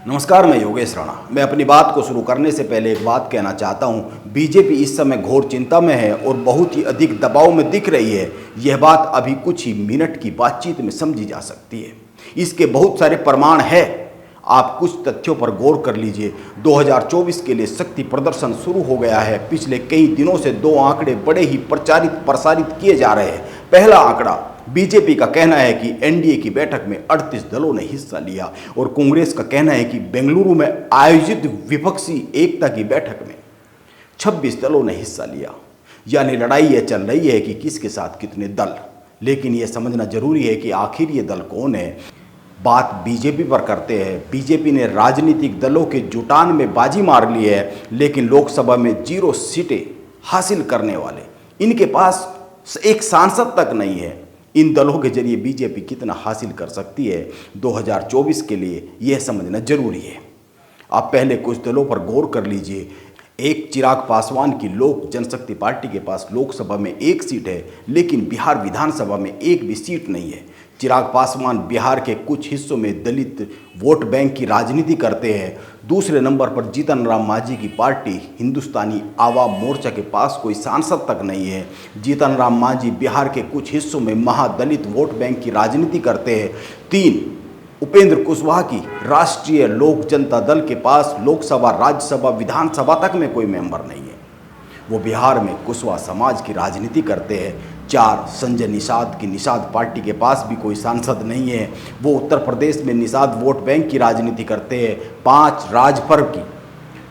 नमस्कार, मैं योगेश राणा। मैं अपनी बात को शुरू करने से पहले एक बात कहना चाहता हूं। बीजेपी इस समय घोर चिंता में है और बहुत ही अधिक दबाव में दिख रही है। यह बात अभी कुछ ही मिनट की बातचीत में समझी जा सकती है। इसके बहुत सारे प्रमाण हैं। आप कुछ तथ्यों पर गौर कर लीजिए। 2024 के लिए शक्ति प्रदर्शन शुरू हो गया है। पिछले कई दिनों से दो आंकड़े बड़े ही प्रसारित किए जा रहे हैं। पहला आंकड़ा, बीजेपी का कहना है कि एनडीए की बैठक में 38 दलों ने हिस्सा लिया और कांग्रेस का कहना है कि बेंगलुरु में आयोजित विपक्षी एकता की बैठक में 26 दलों ने हिस्सा लिया। यानी लड़ाई यह चल रही है कि किसके साथ कितने दल। लेकिन यह समझना जरूरी है कि आखिर ये दल कौन है। बात बीजेपी पर करते हैं। बीजेपी ने राजनीतिक दलों के जुटान में बाजी मार ली है, लेकिन लोकसभा में 0 सीटें हासिल करने वाले इनके पास एक सांसद तक नहीं है। इन दलों के जरिए बीजेपी कितना हासिल कर सकती है 2024 के लिए, यह समझना जरूरी है। आप पहले कुछ दलों पर गौर कर लीजिए। एक चिराग पासवान की लोक जनशक्ति पार्टी के पास लोकसभा में 1 सीट है, लेकिन बिहार विधानसभा में एक भी सीट नहीं है। चिराग पासवान बिहार के कुछ हिस्सों में दलित वोट बैंक की राजनीति करते हैं। दूसरे नंबर पर जीतन राम मांझी की पार्टी हिंदुस्तानी आवाम मोर्चा के पास कोई सांसद तक नहीं है। जीतन राम मांझी बिहार के कुछ हिस्सों में महादलित वोट बैंक की राजनीति करते हैं। 3, उपेंद्र कुशवाहा की राष्ट्रीय लोक जनता दल के पास लोकसभा, राज्यसभा, विधानसभा तक में कोई मेंबर नहीं है। वो बिहार में कुशवाहा समाज की राजनीति करते हैं। 4, संजय निषाद की निषाद पार्टी के पास भी कोई सांसद नहीं है। वो उत्तर प्रदेश में निषाद वोट बैंक की राजनीति करते हैं। 5, राजभर की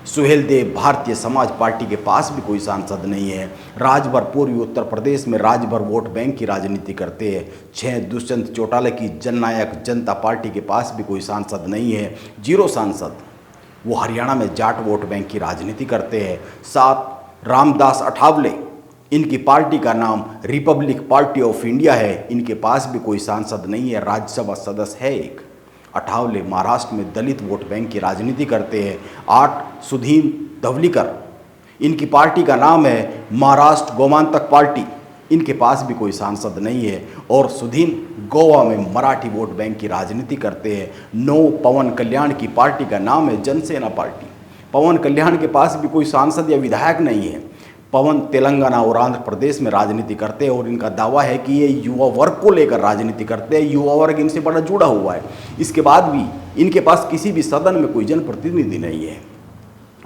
सुहेल देव भारतीय समाज पार्टी के पास भी कोई सांसद नहीं है। राजभर पूर्वी उत्तर प्रदेश में राजभर वोट बैंक की राजनीति करते हैं। 6, दुष्यंत चौटाला की जननायक जनता पार्टी के पास भी कोई सांसद नहीं है, 0 सांसद। वो हरियाणा में जाट वोट बैंक की राजनीति करते हैं। 7, रामदास अठावले, इनकी पार्टी का नाम रिपब्लिक पार्टी ऑफ इंडिया है। इनके पास भी कोई सांसद नहीं है, राज्यसभा सदस्य है एक। अठावले महाराष्ट्र में दलित वोट बैंक की राजनीति करते हैं। 8, सुधीन धवलीकर, इनकी पार्टी का नाम है महाराष्ट्र गोमांतक पार्टी। इनके पास भी कोई सांसद नहीं है। और सुधीन गोवा में मराठी वोट बैंक की राजनीति करते हैं। 9, पवन कल्याण की पार्टी का नाम है जनसेना पार्टी। पवन कल्याण के पास भी कोई सांसद या विधायक नहीं है। पवन तेलंगाना और आंध्र प्रदेश में राजनीति करते हैं और इनका दावा है कि ये युवा वर्ग को लेकर राजनीति करते हैं। युवा वर्ग इनसे बड़ा जुड़ा हुआ है। इसके बाद भी इनके पास किसी भी सदन में कोई जनप्रतिनिधि नहीं है।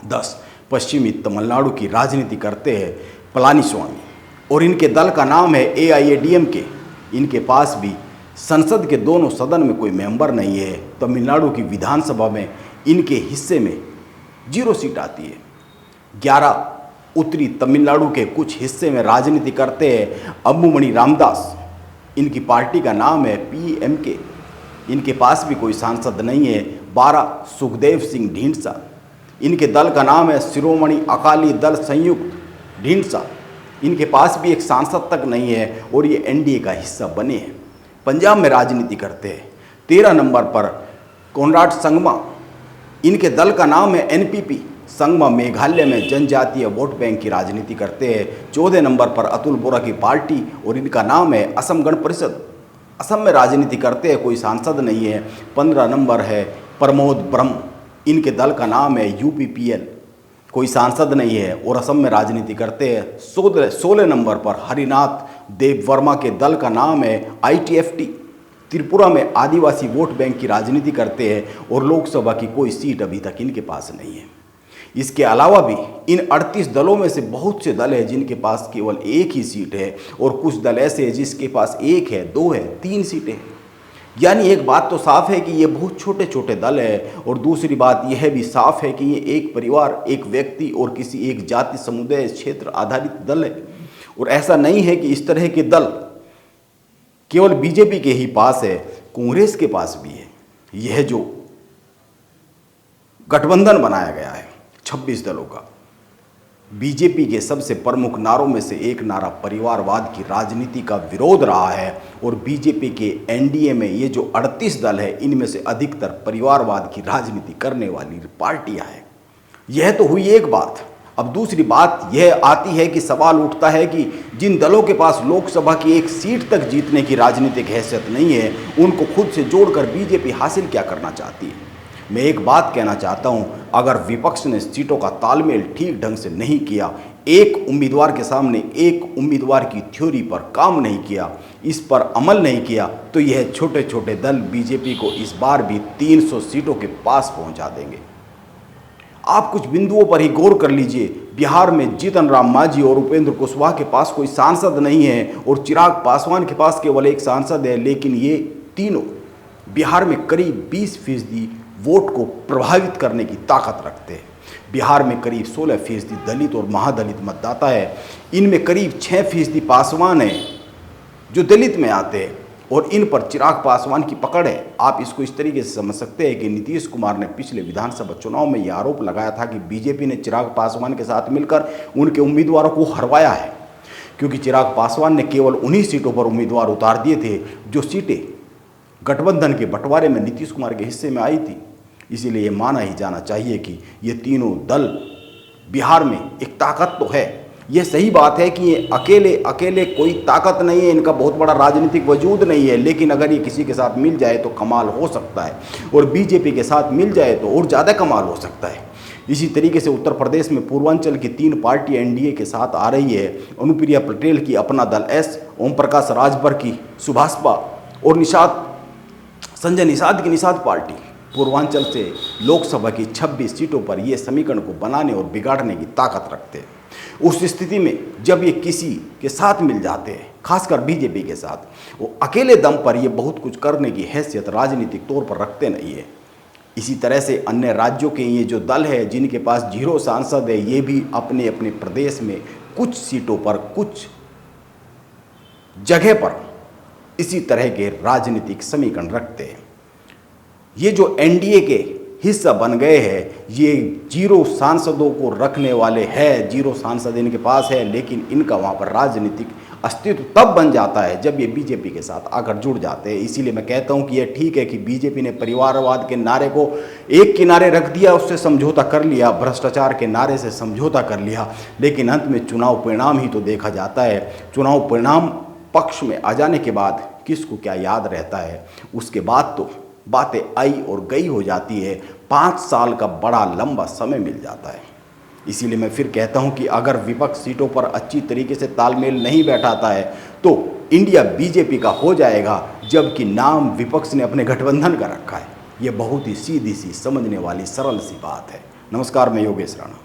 10, पश्चिमी तमिलनाडु की राजनीति करते हैं पलानीस्वामी और इनके दल का नाम है AIADMK। इनके पास भी संसद के दोनों सदन में कोई मेंबर नहीं है। तमिलनाडु की विधानसभा में इनके हिस्से में 0 सीट आती है। 11, उत्तरी तमिलनाडु के कुछ हिस्से में राजनीति करते हैं अम्बुमणि रामदास। इनकी पार्टी का नाम है PMK। इनके पास भी कोई सांसद नहीं है। 12, सुखदेव सिंह ढींढसा, इनके दल का नाम है शिरोमणि अकाली दल संयुक्त ढींढसा। इनके पास भी एक सांसद तक नहीं है और ये NDA का हिस्सा बने हैं। पंजाब में राजनीति करते हैं। 13 नंबर पर कोनराड संगमा, इनके दल का नाम है NPP। संगमा मेघालय में जनजातीय वोट बैंक की राजनीति करते हैं। 14 नंबर पर अतुल बोरा की पार्टी और इनका नाम है असम गण परिषद। असम में राजनीति करते हैं, कोई सांसद नहीं है। 15 नंबर है प्रमोद ब्रह्म, इनके दल का नाम है UPPL, कोई सांसद नहीं है और असम में राजनीति करते हैं। 16 नंबर पर हरिनाथ देव वर्मा के दल का नाम है ITFT। त्रिपुरा में आदिवासी वोट बैंक की राजनीति करते हैं और लोकसभा की कोई सीट अभी तक इनके पास नहीं है। इसके अलावा भी इन 38 दलों में से बहुत से दल हैं जिनके पास केवल 1 ही सीट है और कुछ दल ऐसे हैं जिसके पास 1 है, 2 है, 3 सीटें हैं। यानी एक बात तो साफ है कि ये बहुत छोटे छोटे दल हैं और दूसरी बात यह भी साफ है कि ये एक परिवार, एक व्यक्ति और किसी एक जाति, समुदाय, क्षेत्र आधारित दल है। और ऐसा नहीं है कि इस तरह के दल केवल बीजेपी के ही पास है, कांग्रेस के पास भी है। यह जो गठबंधन बनाया गया है 26 दलों का, बीजेपी के सबसे प्रमुख नारों में से एक नारा परिवारवाद की राजनीति का विरोध रहा है और बीजेपी के NDA में ये जो 38 दल है इनमें से अधिकतर परिवारवाद की राजनीति करने वाली पार्टियां हैं। यह तो हुई एक बात। अब दूसरी बात यह आती है कि सवाल उठता है कि जिन दलों के पास लोकसभा की 1 सीट तक जीतने की राजनीतिक हैसियत नहीं है, उनको खुद से जोड़कर बीजेपी हासिल क्या करना चाहती है। मैं एक बात कहना चाहता हूं, अगर विपक्ष ने सीटों का तालमेल ठीक ढंग से नहीं किया, एक उम्मीदवार के सामने एक उम्मीदवार की थ्योरी पर काम नहीं किया, इस पर अमल नहीं किया, तो यह छोटे छोटे दल बीजेपी को इस बार भी 300 सीटों के पास पहुंचा देंगे। आप कुछ बिंदुओं पर ही गौर कर लीजिए। बिहार में जीतन राम मांझी और उपेंद्र कुशवाहा के पास कोई सांसद नहीं है और चिराग पासवान के पास केवल एक सांसद है, लेकिन ये तीनों बिहार में करीब 20% वोट को प्रभावित करने की ताकत रखते हैं। बिहार में करीब 16% दलित और महादलित मतदाता है। इनमें करीब 6% पासवान है जो दलित में आते हैं और इन पर चिराग पासवान की पकड़ है। आप इसको इस तरीके से समझ सकते हैं कि नीतीश कुमार ने पिछले विधानसभा चुनाव में यह आरोप लगाया था कि बीजेपी ने चिराग पासवान के साथ मिलकर उनके उम्मीदवारों को हरवाया है, क्योंकि चिराग पासवान ने केवल उन्हीं सीटों पर उम्मीदवार उतार दिए थे जो सीटें गठबंधन के बंटवारे में नीतीश कुमार के हिस्से में आई थी। इसीलिए ये माना ही जाना चाहिए कि ये तीनों दल बिहार में एक ताकत तो है। यह सही बात है कि ये अकेले अकेले कोई ताकत नहीं है, इनका बहुत बड़ा राजनीतिक वजूद नहीं है, लेकिन अगर ये किसी के साथ मिल जाए तो कमाल हो सकता है और बीजेपी के साथ मिल जाए तो और ज़्यादा कमाल हो सकता है। इसी तरीके से उत्तर प्रदेश में पूर्वांचल की 3 पार्टी एनडीए के साथ आ रही है। अनुप्रिया पटेल की अपना दल एस, ओम प्रकाश राजभर की सुभाषपा और संजय निषाद की निषाद पार्टी पूर्वांचल से लोकसभा की 26 सीटों पर यह समीकरण को बनाने और बिगाड़ने की ताकत रखते हैं। उस स्थिति में जब ये किसी के साथ मिल जाते हैं, खासकर बीजेपी के साथ, वो अकेले दम पर ये बहुत कुछ करने की हैसियत राजनीतिक तौर पर रखते नहीं है। इसी तरह से अन्य राज्यों के ये जो दल है जिनके पास 0 सांसद है, ये भी अपने अपने प्रदेश में कुछ सीटों पर कुछ जगह पर इसी तरह के राजनीतिक समीकरण रखते हैं। ये जो एनडीए के हिस्सा बन गए हैं, ये 0 सांसदों को रखने वाले हैं, 0 सांसद इनके पास है, लेकिन इनका वहाँ पर राजनीतिक अस्तित्व तब बन जाता है जब ये बीजेपी के साथ आकर जुड़ जाते हैं। इसीलिए मैं कहता हूँ कि यह ठीक है कि बीजेपी ने परिवारवाद के नारे को एक किनारे रख दिया, उससे समझौता कर लिया, भ्रष्टाचार के नारे से समझौता कर लिया, लेकिन अंत में चुनाव परिणाम ही तो देखा जाता है। चुनाव परिणाम पक्ष में आ जाने के बाद किसको क्या याद रहता है, उसके बाद तो बातें आई और गई हो जाती है। 5 साल का बड़ा लंबा समय मिल जाता है। इसीलिए मैं फिर कहता हूं कि अगर विपक्ष सीटों पर अच्छी तरीके से तालमेल नहीं बैठाता है तो इंडिया बीजेपी का हो जाएगा, जबकि नाम विपक्ष ने अपने गठबंधन का रखा है। यह बहुत ही सीधी सी समझने वाली सरल सी बात है। नमस्कार, मैं योगेश राणा।